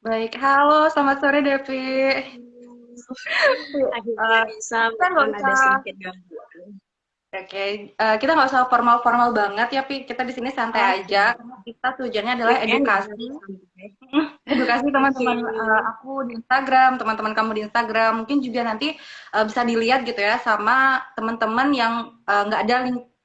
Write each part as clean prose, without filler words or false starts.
Baik, halo, selamat sore Devi. Akhirnya bisa Kita nggak walaupun ada usah, sedikit gangguan. oke, kita nggak usah formal-formal banget ya, Pi. Kita di sini santai Oke, aja. Karena kita tujuannya adalah weekend ya edukasi. harus santai. Edukasi Oke, teman-teman aku di Instagram, teman-teman kamu di Instagram. Mungkin juga nanti bisa dilihat gitu ya sama teman-teman yang nggak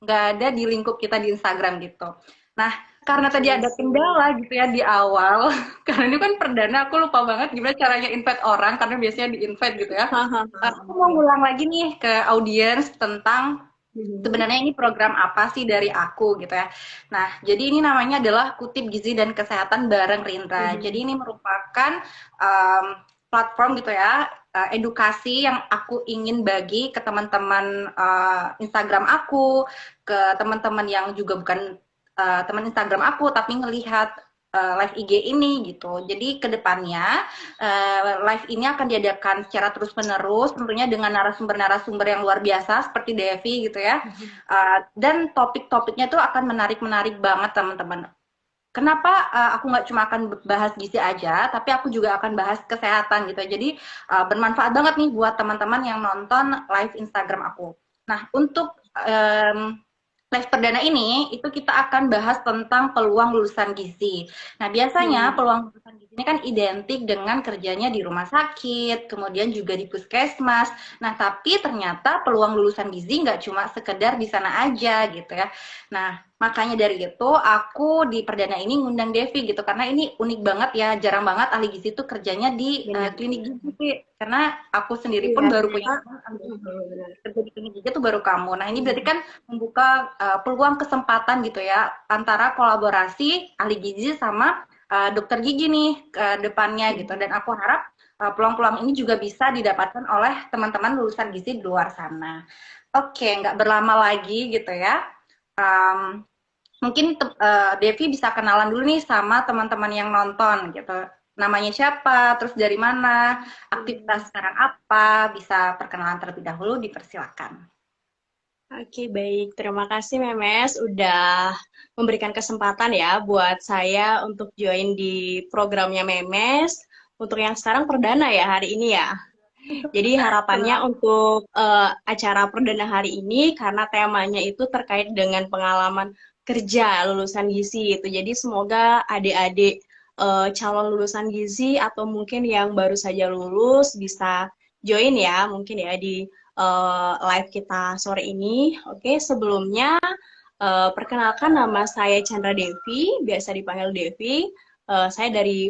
ada di lingkup kita di Instagram gitu. Nah, karena tadi oke ada sih. kendala gitu ya di awal, karena ini kan perdana aku lupa banget gimana caranya invite orang karena biasanya di invite gitu ya. Hahaha, Aku mau oke. ngulang lagi nih ke audiens tentang Mhm. sebenarnya ini program apa sih dari aku gitu ya. Nah, jadi ini namanya adalah Kutip Gizi dan Kesehatan bareng Rindra. Jadi Mhm. ini merupakan um, platform gitu ya, edukasi yang aku ingin bagi ke teman-teman Instagram aku, ke teman-teman yang juga bukan teman Instagram aku tapi ngelihat live IG ini gitu. Jadi kedepannya live ini akan diadakan secara terus-menerus, tentunya dengan narasumber-narasumber yang luar biasa seperti Devi gitu ya. Mhm. Dan topik-topiknya tuh akan menarik-menarik banget teman-teman. Kenapa aku nggak cuma akan bahas gizi aja, tapi aku juga akan bahas kesehatan gitu. Jadi bermanfaat banget nih buat teman-teman yang nonton live Instagram aku. Nah, untuk live perdana ini itu kita akan bahas tentang peluang lulusan gizi. Nah, biasanya Hmm. peluang lulusan gizi ini kan identik dengan kerjanya di rumah sakit, kemudian juga di puskesmas. Nah, tapi ternyata peluang lulusan gizi nggak cuma sekedar di sana aja gitu ya. Nah, makanya dari itu aku di perdana ini ngundang Devi gitu karena ini unik banget ya, jarang banget ahli gizi itu kerjanya di klinik Benar-benar. gizi sih. Karena aku sendiri Iya, pun baru punya ternyata teman ahli gizi benar-benar. kerja di klinik gizi itu baru kamu. Nah, ini berarti Mhm. kan membuka peluang kesempatan gitu ya antara kolaborasi ahli gizi sama dokter gigi nih ke depannya gitu. Dan Mhm. aku harap peluang-peluang ini juga bisa didapatkan oleh teman-teman lulusan gizi di luar sana. Oke, nggak berlama lagi gitu ya. Um, Mungkin Devi bisa kenalan dulu nih sama teman-teman yang nonton gitu. Namanya siapa, terus dari mana, aktivitas sekarang apa, bisa perkenalan terlebih dahulu, dipersilakan. Oke, baik. Terima kasih Memes udah memberikan kesempatan ya buat saya untuk join di programnya Memes untuk yang sekarang perdana ya hari ini ya. Jadi harapannya Senang. untuk acara perdana hari ini karena temanya itu terkait dengan pengalaman kerja lulusan gizi itu. Jadi semoga adik-adik calon lulusan gizi atau mungkin yang baru saja lulus bisa join ya mungkin ya di live kita sore ini. Oke, sebelumnya perkenalkan nama saya Chandra Devi, biasa dipanggil Devi. Saya dari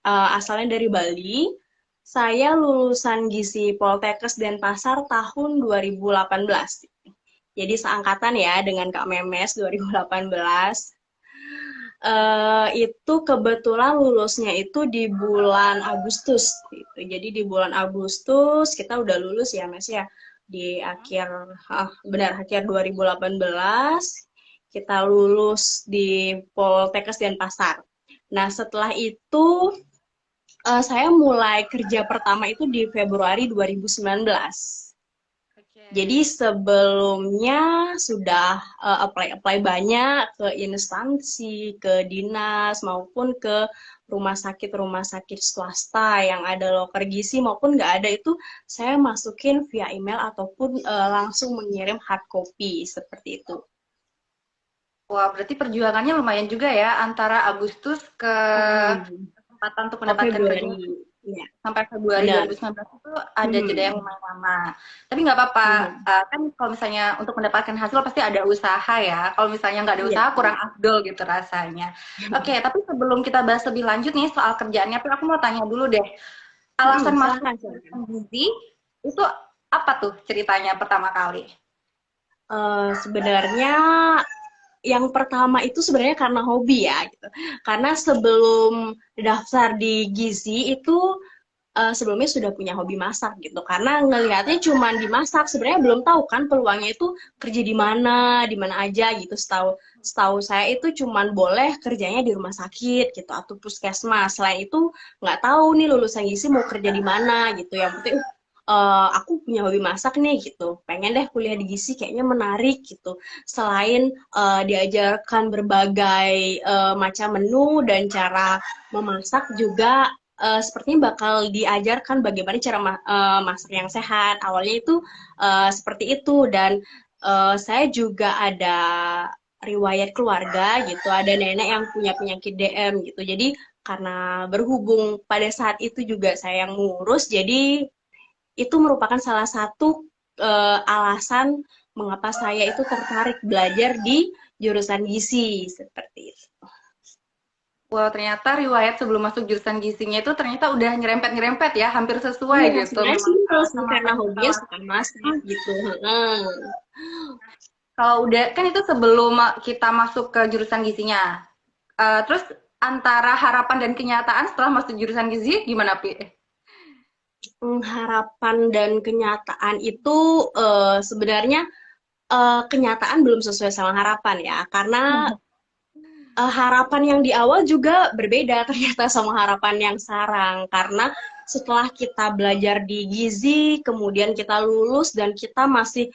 asalnya dari Bali. Saya lulusan Gizi Poltekkes Denpasar tahun 2018. Jadi seangkatan ya dengan Kak Memes 2018. Itu kebetulan lulusnya itu di bulan Agustus gitu. Jadi di bulan Agustus kita udah lulus ya Mes ya. Di akhir benar akhir 2018 kita lulus di Poltekkes Denpasar. Nah, setelah itu saya mulai kerja pertama itu di Februari 2019. Oke. Jadi sebelumnya sudah apply-apply banyak ke instansi, ke dinas maupun ke rumah sakit swasta yang ada loker gizi maupun nggak ada itu saya masukin via email ataupun langsung mengirim hard copy seperti itu. Wah, berarti perjuangannya lumayan juga ya antara Agustus ke Hmm. kesempatan untuk Oh, mendapatkan kerja Februari, ya sampai Februari benar. 2019 itu ada jeda yang Hmm. lumayan lama. Tapi nggak apa-apa, Mhm. kan kalau misalnya untuk mendapatkan hasil pasti ada usaha ya. Kalau misalnya nggak ada Iya, usaha kurang benar. afdol gitu rasanya. Oke, tapi sebelum kita bahas lebih lanjut nih soal kerjaannya, aku mau tanya dulu deh. Alasan masuk Silahkan, silahkan. jurusan gizi itu apa tuh ceritanya pertama kali? Sebenarnya yang pertama itu sebenarnya karena hobi ya gitu. Karena sebelum daftar di Gizi itu sebelumnya sudah punya hobi masak gitu. Karena ngelihatnya cuma dimasak, sebenarnya belum tahu kan peluangnya itu kerja di mana aja gitu. Setahu setahu saya itu cuma boleh kerjanya di rumah sakit gitu atau puskesmas. Selain itu nggak tahu nih lulusan gizi mau kerja di mana gitu. Yang penting aku punya hobi masak nih gitu. Pengen deh kuliah di gizi kayaknya menarik gitu. Selain diajarkan berbagai macam menu dan cara memasak juga sepertinya bakal diajarkan bagaimana cara masak yang sehat. Awalnya itu seperti itu, dan saya juga ada riwayat keluarga gitu, ada nenek yang punya penyakit DM gitu. Jadi karena berhubung pada saat itu juga saya yang mengurus, jadi itu merupakan salah satu alasan mengapa saya itu tertarik belajar di jurusan gizi seperti itu. Wow, ternyata riwayat sebelum masuk jurusan gizinya itu ternyata udah nyerempet-nyerempet ya, hampir sesuai Iya, gitu sebenarnya memang simpel sih sama apa karena yang kita hobinya suka lakuin. masak gitu. Hmm. Kalau udah kan itu sebelum kita masuk ke jurusan gizinya. Terus antara harapan dan kenyataan setelah masuk jurusan gizi gimana, Pi? Harapan dan kenyataan itu sebenarnya kenyataan belum sesuai sama harapan ya, karena harapan yang di awal juga berbeda ternyata sama harapan yang sekarang. Karena setelah kita belajar di gizi, kemudian kita lulus dan kita masih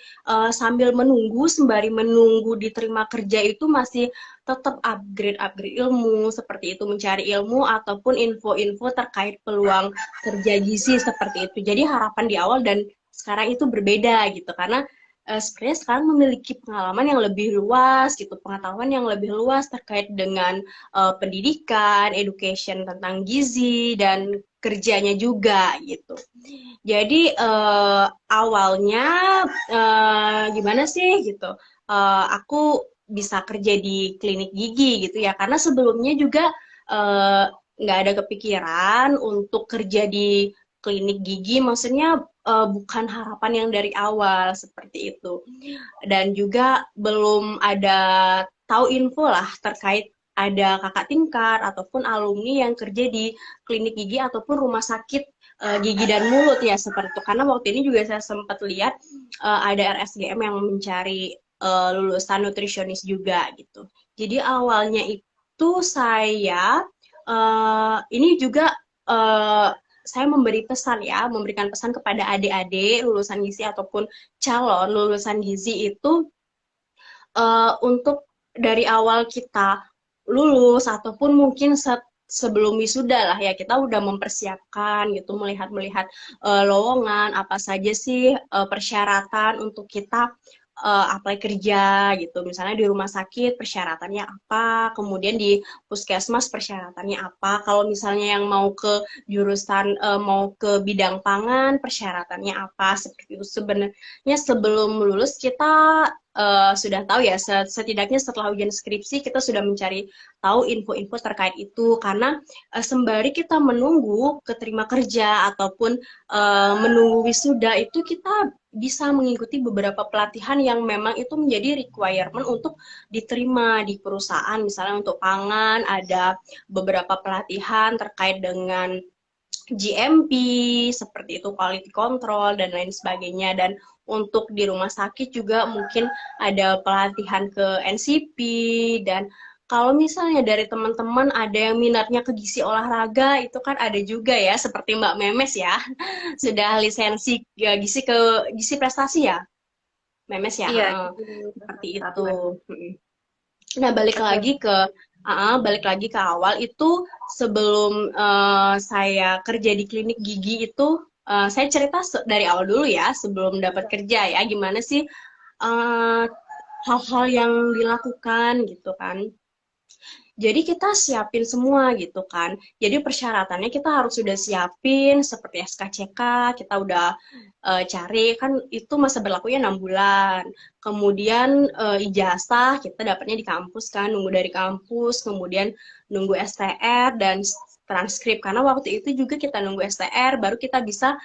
sambil menunggu, sembari menunggu diterima kerja itu masih tetap upgrade ilmu, seperti itu mencari ilmu ataupun info-info terkait peluang kerja gizi seperti itu. Jadi harapan di awal dan sekarang itu berbeda gitu, karena sebenarnya sekarang memiliki pengalaman yang lebih luas gitu, pengetahuan yang lebih luas terkait dengan pendidikan, education tentang gizi dan kerjanya juga gitu. Jadi awalnya gimana sih gitu, aku bisa kerja di klinik gigi gitu ya, karena sebelumnya juga eh, nggak ada kepikiran untuk kerja di klinik gigi, maksudnya bukan harapan yang dari awal seperti itu. Dan juga belum ada tahu info lah terkait ada kakak tingkat ataupun alumni yang kerja di klinik gigi ataupun rumah sakit gigi dan mulut ya seperti itu. Karena waktu ini juga saya sempat lihat ada RSGM yang mencari lulusan nutrisionis juga gitu. Jadi awalnya itu saya ini juga saya memberi pesan ya, memberikan pesan kepada adik-adik lulusan gizi ataupun calon lulusan gizi itu untuk dari awal kita lulus ataupun mungkin sebelum wisuda lah ya, kita udah mempersiapkan gitu, melihat-melihat lowongan apa saja sih persyaratan untuk kita apply kerja gitu. Misalnya di rumah sakit persyaratannya apa, kemudian di puskesmas persyaratannya apa. Kalau misalnya yang mau ke jurusan mau ke bidang pangan persyaratannya apa, seperti itu. Sebenarnya sebelum lulus kita sudah tahu ya, setidaknya setelah ujian skripsi kita sudah mencari tahu info-info terkait itu, karena sembari kita menunggu keterima kerja ataupun menunggu wisuda itu kita bisa mengikuti beberapa pelatihan yang memang itu menjadi requirement untuk diterima di perusahaan. Misalnya untuk pangan ada beberapa pelatihan terkait dengan GMP seperti itu, quality control dan lain sebagainya. Dan untuk di rumah sakit juga mungkin ada pelatihan ke NCP. Dan kalau misalnya dari teman-teman ada yang minatnya ke gizi olahraga, itu kan ada juga ya, seperti Mbak Memes ya, sudah lisensi ya, gizi prestasi ya, Memes ya, Iya, seperti itu. atlet. Nah, Oke. balik lagi ke awal itu, sebelum saya kerja di klinik gigi itu, saya cerita dari awal dulu ya, sebelum dapat kerja ya, gimana sih eh, hal-hal yang dilakukan gitu kan. Jadi kita siapin semua gitu kan. Jadi persyaratannya kita harus sudah siapin seperti SKCK, kita udah cari kan itu masa berlakunya 6 bulan. Kemudian ijazah kita dapatnya di kampus kan, nunggu dari kampus, kemudian nunggu STR dan transkrip. Karena waktu itu juga kita nunggu STR baru kita bisa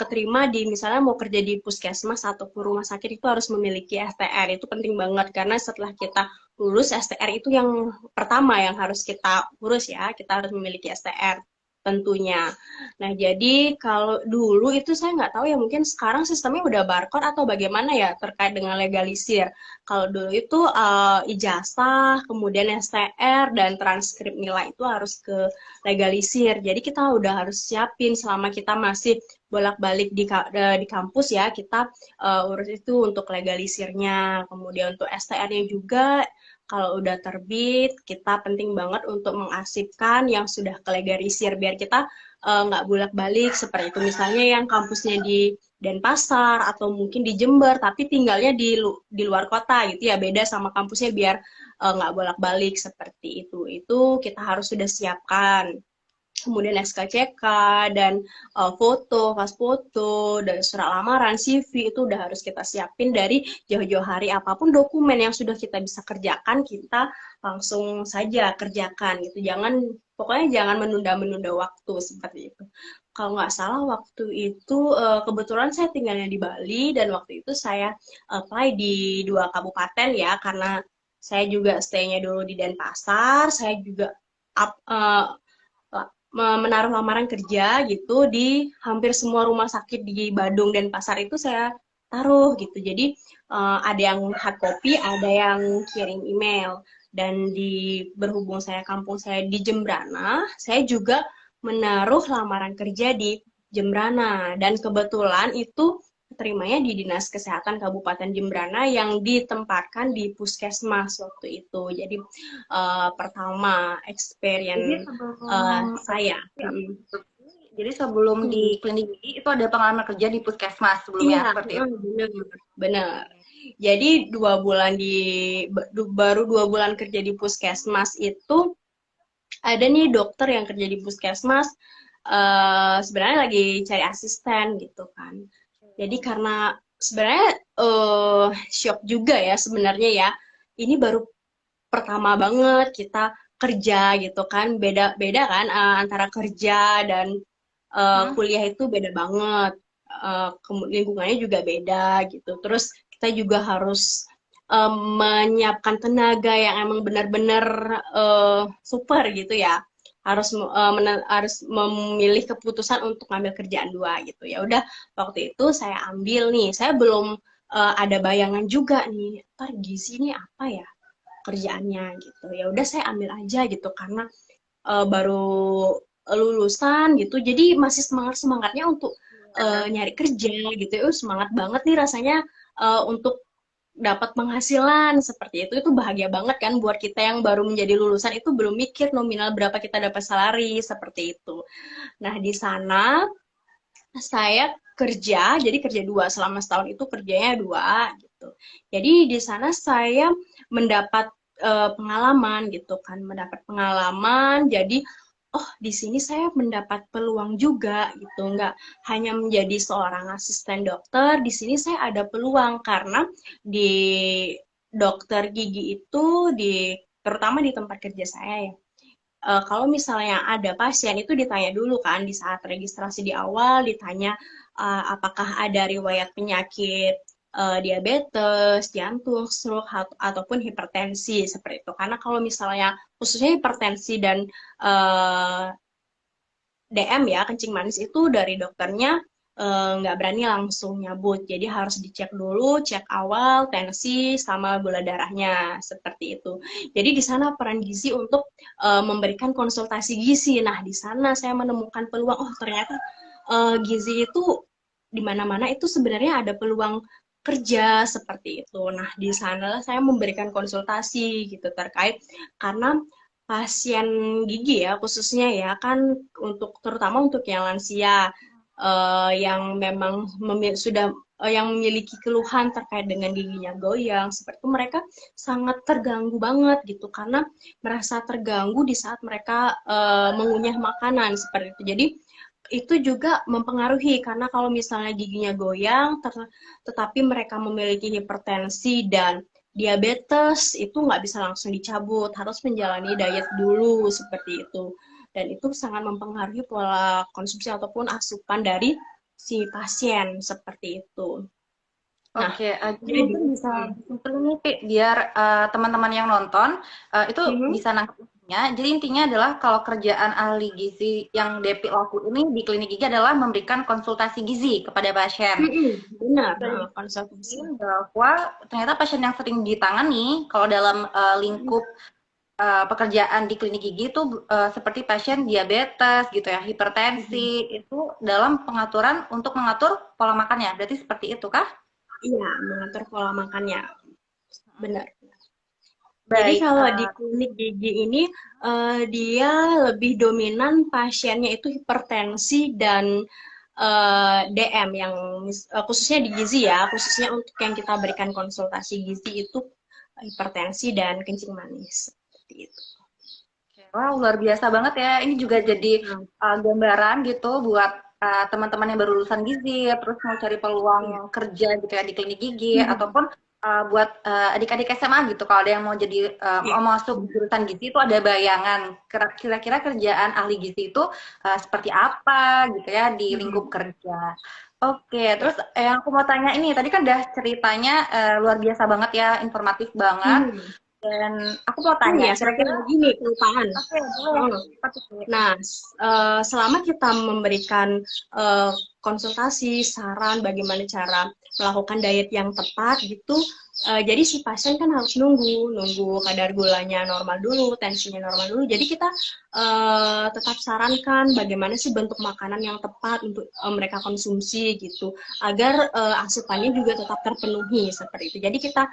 keterima di misalnya mau kerja di puskesmas ataupun rumah sakit itu harus memiliki STR. Itu penting banget karena setelah kita lulus STR itu yang pertama yang harus kita urus ya, kita harus memiliki STR tentunya. Nah, jadi kalau dulu itu saya nggak tahu ya, mungkin sekarang sistemnya udah barcode atau bagaimana ya terkait dengan legalisir. Kalau dulu itu ijazah, kemudian STR, dan transkrip nilai itu harus ke legalisir. Jadi kita udah harus siapin selama kita masih bolak-balik di kampus ya, kita urus itu untuk legalisirnya. Kemudian untuk STR-nya juga Kalau udah terbit, kita penting banget untuk mengarsipkan yang sudah kelegalisir biar kita nggak bolak-balik seperti itu. Misalnya yang kampusnya di Denpasar atau mungkin di Jember, tapi tinggalnya di luar kota gitu ya, beda sama kampusnya biar nggak bolak-balik seperti itu. Itu kita harus sudah siapkan. Kemudian SKCK dan foto, pas foto, dan surat lamaran, CV itu udah harus kita siapin dari jauh-jauh hari. Apapun dokumen yang sudah kita bisa kerjakan, kita langsung saja kerjakan gitu. Pokoknya jangan menunda-menunda waktu seperti itu. Kalau nggak salah waktu itu kebetulan saya tinggalnya di Bali dan waktu itu saya apply di 2 kabupaten ya karena saya juga stay-nya dulu di Denpasar, saya juga up, menaruh lamaran kerja gitu di hampir semua rumah sakit di Badung dan Pasar itu saya taruh gitu. Jadi ada yang hard copy, ada yang kirim email. Dan berhubung kampung saya di Jembrana, saya juga menaruh lamaran kerja di Jembrana. Dan kebetulan itu terimanya di Dinas Kesehatan Kabupaten Jembrana yang ditempatkan di Puskesmas waktu itu. Jadi pertama Jadi experience sebelum saya. jadi sebelum di Hmm. klinik gigi itu ada pengalaman kerja di puskesmas sebelumnya Iya, seperti itu. benar, benar. Jadi baru 2 bulan kerja di puskesmas itu ada nih dokter yang kerja di puskesmas sebenarnya lagi cari asisten gitu kan. Jadi karena sebenarnya shock juga ya sebenarnya ya. Ini baru pertama banget kita kerja gitu kan. Beda-beda kan antara kerja dan Hmm. kuliah itu beda banget. Lingkungannya juga beda gitu. Terus kita juga harus menyiapkan tenaga yang emang benar-benar super gitu ya. Harus memilih keputusan untuk ngambil kerjaan 2 gitu. Ya udah waktu itu saya ambil nih. Saya belum ada bayangan juga nih. Ntar gizi ini apa ya kerjaannya gitu. Ya udah saya ambil aja gitu karena baru lulusan gitu. Jadi masih semangat-semangatnya untuk nyari kerja gitu. Semangat banget nih rasanya untuk dapat penghasilan seperti itu bahagia banget kan buat kita yang baru menjadi lulusan itu belum mikir nominal berapa kita dapat salary seperti itu. Nah, di sana saya kerja, jadi kerja 2 selama setahun itu kerjanya 2 gitu. Jadi di sana saya mendapat pengalaman gitu kan, mendapat pengalaman. Jadi oh di sini saya mendapat peluang juga gitu, nggak hanya menjadi seorang asisten dokter. Di sini saya ada peluang karena di dokter gigi itu terutama di tempat kerja saya ya kalau misalnya ada pasien itu ditanya dulu kan di saat registrasi di awal ditanya apakah ada riwayat penyakit diabetes, jantung, stroke ataupun hipertensi seperti itu. Karena kalau misalnya khususnya hipertensi dan DM ya kencing manis itu dari dokternya nggak berani langsung nyabut. Jadi harus dicek dulu, cek awal, tensi, sama gula darahnya, seperti itu. Jadi di sana peran gizi untuk memberikan konsultasi gizi. Nah, di sana saya menemukan peluang, oh ternyata gizi itu di mana-mana itu sebenarnya ada peluang kerja seperti itu. Nah, di sana saya memberikan konsultasi gitu terkait karena pasien gigi ya khususnya ya kan terutama untuk yang lansia yang memang yang memiliki keluhan terkait dengan giginya goyang seperti itu mereka sangat terganggu banget gitu karena merasa terganggu di saat mereka mengunyah makanan seperti itu. Jadi itu juga mempengaruhi karena kalau misalnya giginya goyang tetapi mereka memiliki hipertensi dan diabetes itu nggak bisa langsung dicabut, harus menjalani diet dulu seperti itu. Dan itu sangat mempengaruhi pola konsumsi ataupun asupan dari si pasien seperti itu. Nah, Oke, jadi jadi mungkin bisa disimpulin nih, Pi, biar teman-teman yang nonton itu Mhm. bisa nangkep intinya. Jadi intinya adalah kalau kerjaan ahli gizi yang Depi laku ini di klinik gigi adalah memberikan konsultasi gizi kepada pasien. Benar, Dari konsultasi. bahwa ternyata pasien yang sering ditangani kalau dalam lingkup pekerjaan di klinik gigi itu seperti pasien diabetes gitu ya, hipertensi itu dalam pengaturan untuk mengatur pola makannya. Berarti seperti itu kah? Iya, mengatur pola makannya. Benar. Jadi Baik, kalau di klinik gigi ini dia lebih dominan pasiennya itu hipertensi dan DM yang khususnya di gizi ya, khususnya untuk yang kita berikan konsultasi gizi itu hipertensi dan kencing manis seperti itu. wah luar biasa banget ya. Ini juga jadi Nah, gambaran gitu buat teman-teman yang baru lulusan gizi, terus mau cari iya. peluang kerja gitu ya di klinik gigi, Mhm. ataupun buat adik-adik SMA gitu, kalau ada yang mau jadi Iya. mau masuk jurusan gizi itu ada bayangan kira-kira kerjaan ahli gizi itu seperti apa gitu ya di lingkup Mhm. kerja. Oke, Iya. terus yang aku mau tanya ini, tadi kan udah ceritanya luar biasa banget ya, informatif banget. Mhm. Dan aku mau Oh tanya, iya, satu kira-kira lagi nih kelupaan. oke, boleh. Oh. Apa tuh, Ci? Nah, selama kita memberikan konsultasi, saran bagaimana cara melakukan diet yang tepat gitu, jadi si pasien kan harus nunggu kadar gulanya normal dulu, tensinya normal dulu. Jadi kita tetap sarankan bagaimana sih bentuk makanan yang tepat untuk mereka konsumsi gitu, agar asupannya juga tetap terpenuhi seperti itu. Jadi kita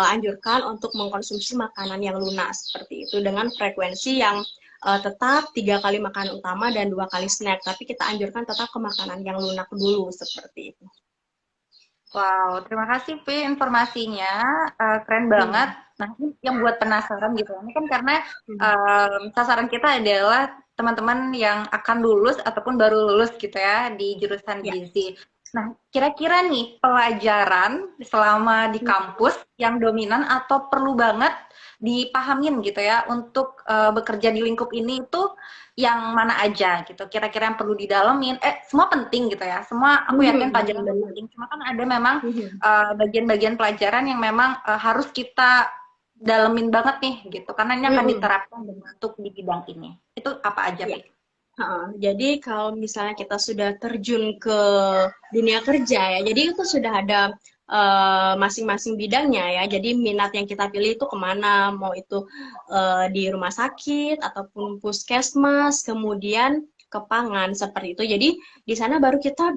anjurkan untuk mengkonsumsi makanan yang lunak seperti itu dengan frekuensi yang tetap 3 kali makanan utama dan 2 kali snack, tapi kita anjurkan tetap ke makanan yang lunak dulu seperti itu. Wow, terima kasih Pi informasinya, keren banget. Hmm. Nah, ini yang buat penasaran gitu. Ini kan karena Hmm. sasaran kita adalah teman-teman yang akan lulus ataupun baru lulus gitu ya di jurusan Ya. gizi. Nah, kira-kira nih pelajaran selama di kampus yang dominan atau perlu banget dipahamin gitu ya untuk bekerja di lingkup ini itu yang mana aja gitu. Kira-kira yang perlu didalemin. Semua penting gitu ya. Semua aku yakin pelajaran itu Benar. penting. Cuma kan ada memang Hmm. bagian-bagian pelajaran yang memang harus kita dalemin banget nih gitu. Karena ini akan Hmm. diterapkan untuk di bidang ini. Itu apa aja, Ya. Pi? Jadi kalau misalnya kita sudah terjun ke dunia kerja ya, jadi itu sudah ada masing-masing bidangnya ya. Jadi minat yang kita pilih itu kemana, mau itu di rumah sakit ataupun puskesmas, kemudian ke pangan seperti itu. Jadi di sana baru kita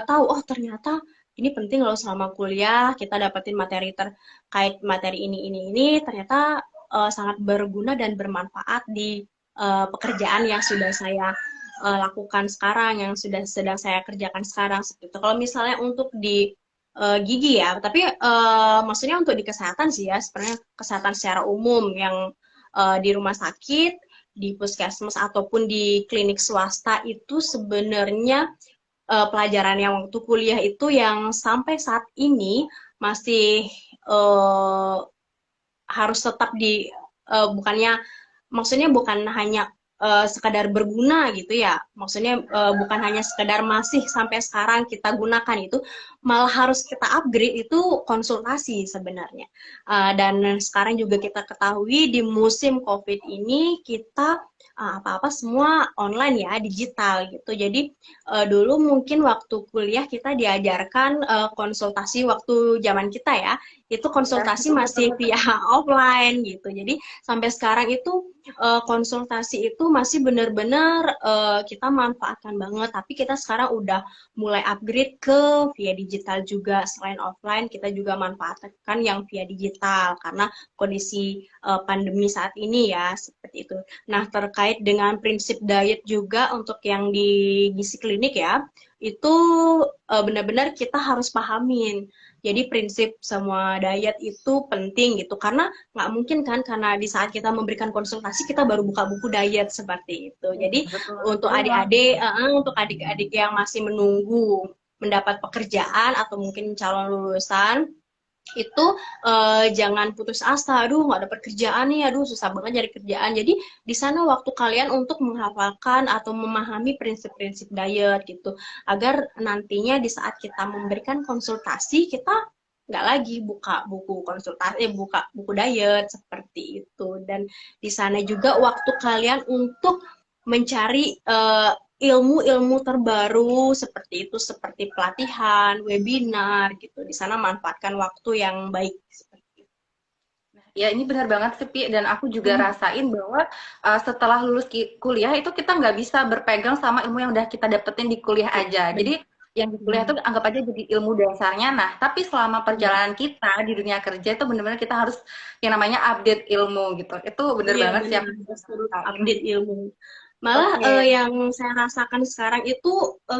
tahu, oh ternyata ini penting loh selama kuliah kita dapetin materi terkait materi ini, ternyata sangat berguna dan bermanfaat di pekerjaan yang sudah saya lakukan sekarang, yang sudah sedang saya kerjakan sekarang seperti itu. Kalau misalnya untuk di gigi ya, tapi maksudnya untuk di kesehatan sih ya, sebenarnya kesehatan secara umum yang di rumah sakit, di puskesmas ataupun di klinik swasta itu sebenarnya pelajaran yang waktu kuliah itu yang sampai saat ini masih uh, harus tetap di bukannya maksudnya bukan hanya sekadar berguna gitu ya. Maksudnya bukan hanya sekadar masih sampai sekarang kita gunakan itu, malah harus kita upgrade itu konsultasi sebenarnya. Dan sekarang juga kita ketahui di musim COVID ini kita apa-apa semua online ya, digital gitu. Jadi dulu mungkin waktu kuliah kita diajarkan konsultasi waktu zaman kita ya, itu Ya, konsultasi betul, betul, masih betul. via offline gitu. Jadi sampai sekarang itu konsultasi itu masih benar-benar kita manfaatkan banget. Tapi kita sekarang udah mulai upgrade ke via digital juga. Selain offline, kita juga manfaatkan yang via digital karena kondisi pandemi saat ini ya seperti itu. Nah, terkait dengan prinsip diet juga untuk yang di gizi klinik ya, itu benar-benar kita harus pahamin. Jadi prinsip semua diet itu penting gitu karena nggak mungkin kan karena di saat kita memberikan konsultasi kita baru buka buku diet seperti itu. Iya, Jadi betul, untuk betul banget. adik-adik, untuk adik-adik yang masih menunggu mendapat pekerjaan atau mungkin calon lulusan itu jangan putus asa, aduh nggak ada pekerjaan nih, aduh susah banget cari kerjaan. Jadi di sana waktu kalian untuk menghafalkan atau memahami prinsip-prinsip diet gitu, agar nantinya di saat kita memberikan konsultasi kita nggak lagi buka buku konsultasi, buka buku diet seperti itu. Dan di sana juga waktu kalian untuk mencari ilmu-ilmu terbaru seperti itu, seperti pelatihan, webinar gitu. Di sana manfaatkan waktu yang baik. Ya, ini benar banget sih, Pi. Dan aku juga Mhm. rasain bahwa setelah lulus kuliah itu kita nggak bisa berpegang sama ilmu yang udah kita dapetin di kuliah Iya, aja. Jadi benar. yang di kuliah tuh anggap aja jadi ilmu dasarnya. Nah, tapi selama Iya, perjalanan kita di dunia kerja itu benar-benar kita harus yang namanya update ilmu gitu. Itu bener iya banget sih benar, aku harus terus rasain. update ilmu. Malah Oke. yang saya rasakan sekarang itu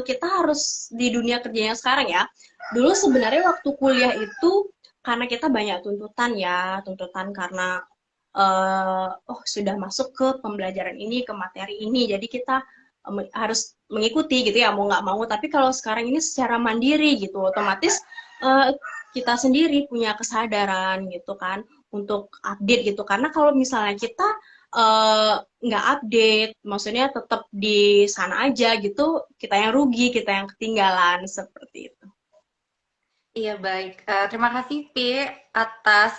kita harus di dunia kerjanya sekarang ya. Dulu sebenarnya waktu kuliah itu karena kita banyak tuntutan ya, tuntutan karena oh sudah masuk ke pembelajaran ini, ke materi ini, jadi kita harus mengikuti gitu ya, mau nggak mau. Tapi kalau sekarang ini secara mandiri gitu, otomatis eh, kita sendiri punya kesadaran gitu kan untuk update gitu. Karena kalau misalnya kita eh, nggak update, maksudnya tetap di sana aja gitu, kita yang rugi, kita yang ketinggalan seperti itu. Iya baik. Terima kasih Pi atas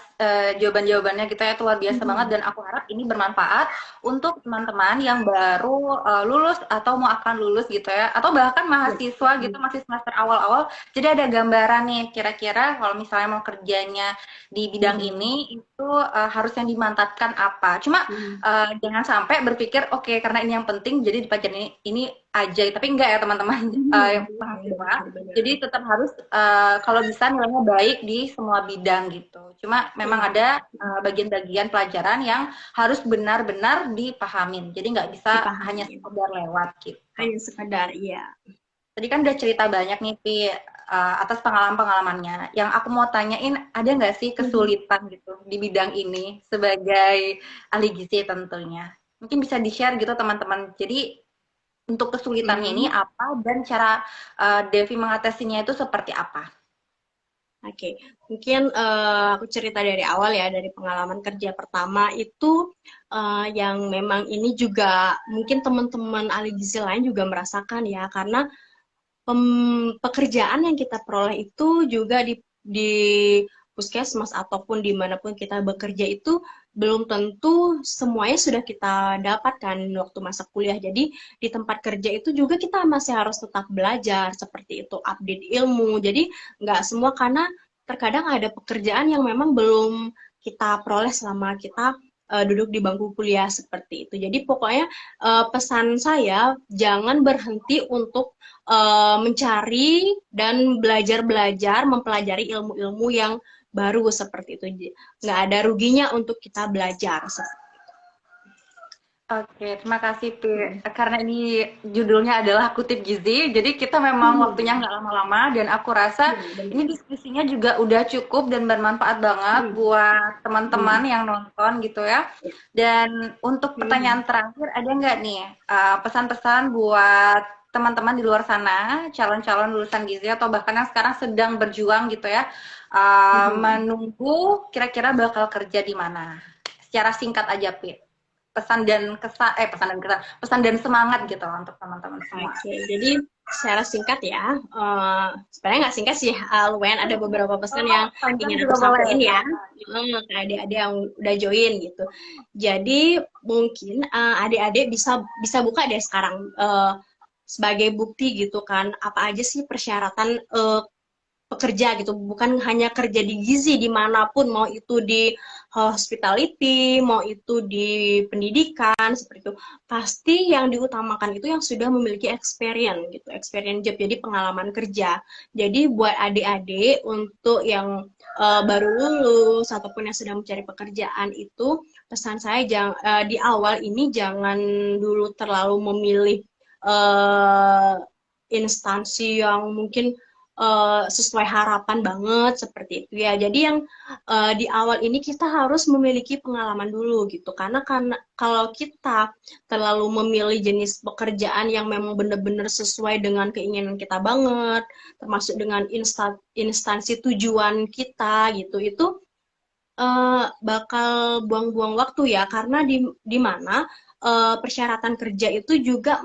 jawaban-jawabannya kita itu luar biasa banget Mhm. dan aku harap ini bermanfaat untuk teman-teman yang baru lulus atau mau akan lulus gitu ya atau bahkan Ya. mahasiswa gitu masih semester awal-awal. Jadi ada gambaran nih kira-kira kalau misalnya mau kerjanya di bidang Mhm. ini itu harus yang dimantapkan apa. Cuma Mhm. jangan sampai berpikir oke karena ini yang penting jadi di pelajaran ini aja. Tapi enggak ya teman-teman yang Mhm. mahasiswa. Benar-benar. Jadi tetap harus kalau bisa nilainya baik di semua bidang gitu. Cuma memang Iya, ada bagian-bagian pelajaran yang harus benar-benar dipahamin. Jadi nggak bisa hanya dipahami. sekedar lewat gitu. Hanya sekadar, iya. Tadi kan udah cerita banyak nih, Pi, atas pengalaman-pengalamannya. Yang aku mau tanyain, ada nggak sih Mhm. kesulitan gitu di bidang ini sebagai ahli gizi tentunya? Mungkin bisa di-share gitu teman-teman. Jadi untuk kesulitannya ini Mhm. apa dan cara Devi mengatasinya itu seperti apa? Oke, mungkin aku cerita dari awal ya, dari pengalaman kerja pertama itu yang memang ini juga mungkin teman-teman ahli gizi lain juga merasakan ya, karena pekerjaan yang kita peroleh itu juga di puskesmas ataupun dimanapun kita bekerja itu belum tentu semuanya sudah kita dapatkan waktu masa kuliah. Jadi di tempat kerja itu juga kita masih harus tetap belajar seperti itu, update ilmu. Jadi nggak semua, karena terkadang ada pekerjaan yang memang belum kita peroleh selama kita duduk di bangku kuliah seperti itu. Jadi pokoknya pesan saya jangan berhenti untuk mencari dan belajar-belajar, mempelajari ilmu-ilmu yang baru seperti itu. Nggak ada ruginya untuk kita belajar. Oke, terima kasih Pi. Hmm. Karena ini judulnya adalah Kutip Gizi, jadi kita memang waktunya Hmm. nggak lama-lama dan aku rasa Ya, ini diskusinya juga udah cukup dan bermanfaat banget hmm. buat teman-teman Hmm. yang nonton gitu ya. Dan untuk Hmm. pertanyaan terakhir, ada nggak nih pesan-pesan buat teman-teman di luar sana, calon-calon lulusan gizi atau bahkan yang sekarang sedang berjuang gitu ya, Hmm. menunggu kira-kira bakal kerja di mana? Secara singkat aja, Pi pesan dan semangat gitu untuk teman-teman semua. Oke, jadi secara singkat ya, sebenarnya nggak singkat sih, lumayan ada beberapa pesan yang Oh, panjang ingin aku juga boleh. sampaikan ya, ke adik-adik yang udah join gitu. Jadi mungkin adik-adik bisa bisa buka deh sekarang sebagai bukti gitu kan, apa aja sih persyaratan pekerja gitu, bukan hanya kerja di gizi dimanapun, mau itu di hospitality, mau itu di pendidikan seperti itu, pasti yang diutamakan itu yang sudah memiliki experience gitu, experience job, jadi pengalaman kerja. Jadi buat adik-adik untuk yang baru lulus ataupun yang sedang mencari pekerjaan itu, pesan saya di awal ini jangan dulu terlalu memilih uh, instansi yang mungkin sesuai harapan banget seperti itu ya. Jadi yang di awal ini kita harus memiliki pengalaman dulu gitu. Karena kalau kita terlalu memilih jenis pekerjaan yang memang benar-benar sesuai dengan keinginan kita banget, termasuk dengan instansi tujuan kita gitu, itu bakal buang-buang waktu ya, karena di mana persyaratan kerja itu juga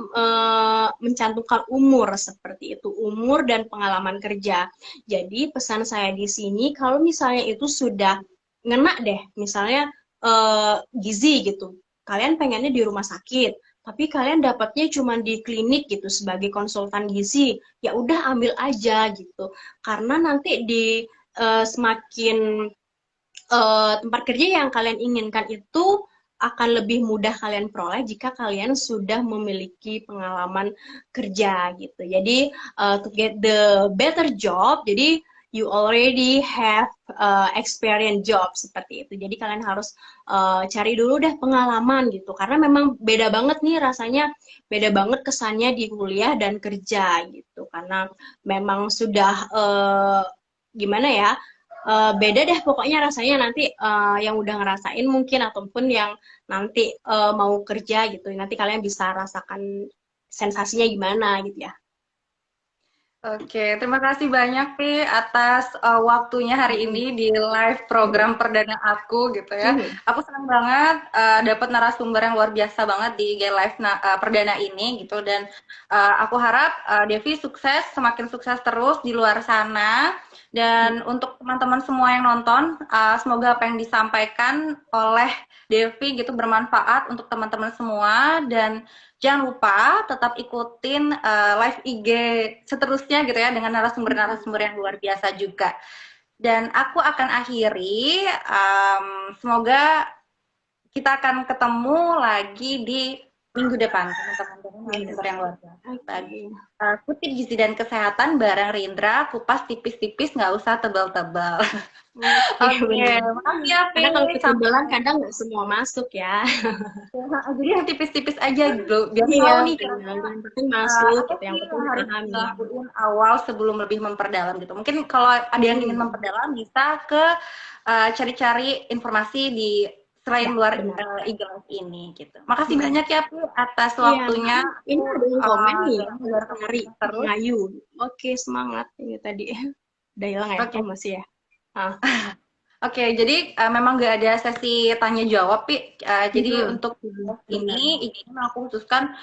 mencantumkan umur seperti itu, umur dan pengalaman kerja. Jadi pesan saya di sini, kalau misalnya itu sudah ngena deh, misalnya gizi gitu, kalian pengennya di rumah sakit, tapi kalian dapatnya cuma di klinik gitu sebagai konsultan gizi, ya udah ambil aja gitu, karena nanti di semakin tempat kerja yang kalian inginkan itu akan lebih mudah kalian peroleh jika kalian sudah memiliki pengalaman kerja gitu. Jadi to get the better job, jadi you already have experience job seperti itu. Jadi kalian harus cari dulu deh pengalaman gitu. Karena memang beda banget nih rasanya, beda banget kesannya di kuliah dan kerja gitu. Karena memang sudah gimana ya? Beda deh pokoknya rasanya nanti yang udah ngerasain mungkin ataupun yang nanti mau kerja gitu. Nanti kalian bisa rasakan sensasinya gimana gitu ya. Oke, terima kasih banyak Pi atas waktunya hari ini di live program perdana aku gitu ya. Mhm. Aku senang banget dapat narasumber yang luar biasa banget di IG Live perdana ini gitu dan aku harap Devi sukses, semakin sukses terus di luar sana. Dan untuk teman-teman semua yang nonton, semoga apa yang disampaikan oleh Devi gitu bermanfaat untuk teman-teman semua dan jangan lupa tetap ikutin live IG seterusnya gitu ya dengan narasumber-narasumber yang luar biasa juga. Dan aku akan akhiri, semoga kita akan ketemu lagi di minggu depan teman-teman dengan narasumber yang luar biasa. Bagi kutip gizi dan kesehatan bareng Rindra, kupas tipis-tipis nggak usah tebal-tebal. Oke, makasih ya Karena kalau Pi. ketebalan kadang nggak semua masuk ya. Jadi yang tipis-tipis aja gitu, biar Iya, tahu nih benar. kira-kira yang penting masuk apa gitu, sih yang penting yang harus dipahami. dilakuin awal sebelum lebih memperdalam gitu. Mungkin kalau ada yang ingin memperdalam bisa ke cari-cari informasi di selain Ya, luar benar. IG Live ini gitu. Makasih banyak ya Pi atas Iya, waktunya. ini ada yang komen nih Dengar dari terus. Ngayu. Oke, semangat ini tadi. Udah hilang ya? Oke. Oh, masih ya? Ah. Oke, jadi memang nggak ada sesi tanya jawab, Pi. Jadi untuk Benar. ini aku khususkan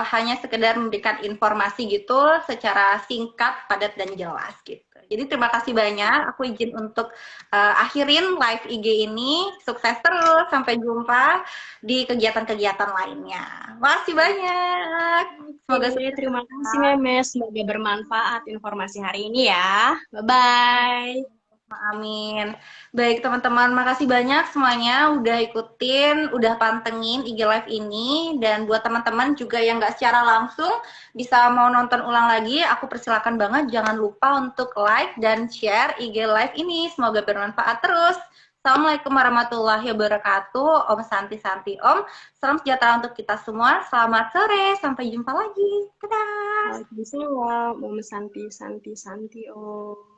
hanya sekedar memberikan informasi gitu secara singkat, padat dan jelas gitu. Jadi terima kasih banyak. Aku izin untuk akhirin live IG ini. Sukses terus. Sampai jumpa di kegiatan-kegiatan lainnya. Makasih banyak. Semoga Oke, sukses. terima kasih Memes. Semoga bermanfaat informasi hari ini ya. Bye-bye. Amin. Baik teman-teman, makasih banyak semuanya udah ikutin, udah pantengin IG Live ini. Dan buat teman-teman juga yang nggak secara langsung bisa mau nonton ulang lagi, aku persilakan banget jangan lupa untuk like dan share IG Live ini. Semoga bermanfaat terus. Assalamualaikum warahmatullahi wabarakatuh. Om Santi Santi Om. Salam sejahtera untuk kita semua. Selamat sore, sampai jumpa lagi. Dadah. Waalaikumsalam. Om Santi, Santi, Santi, Om.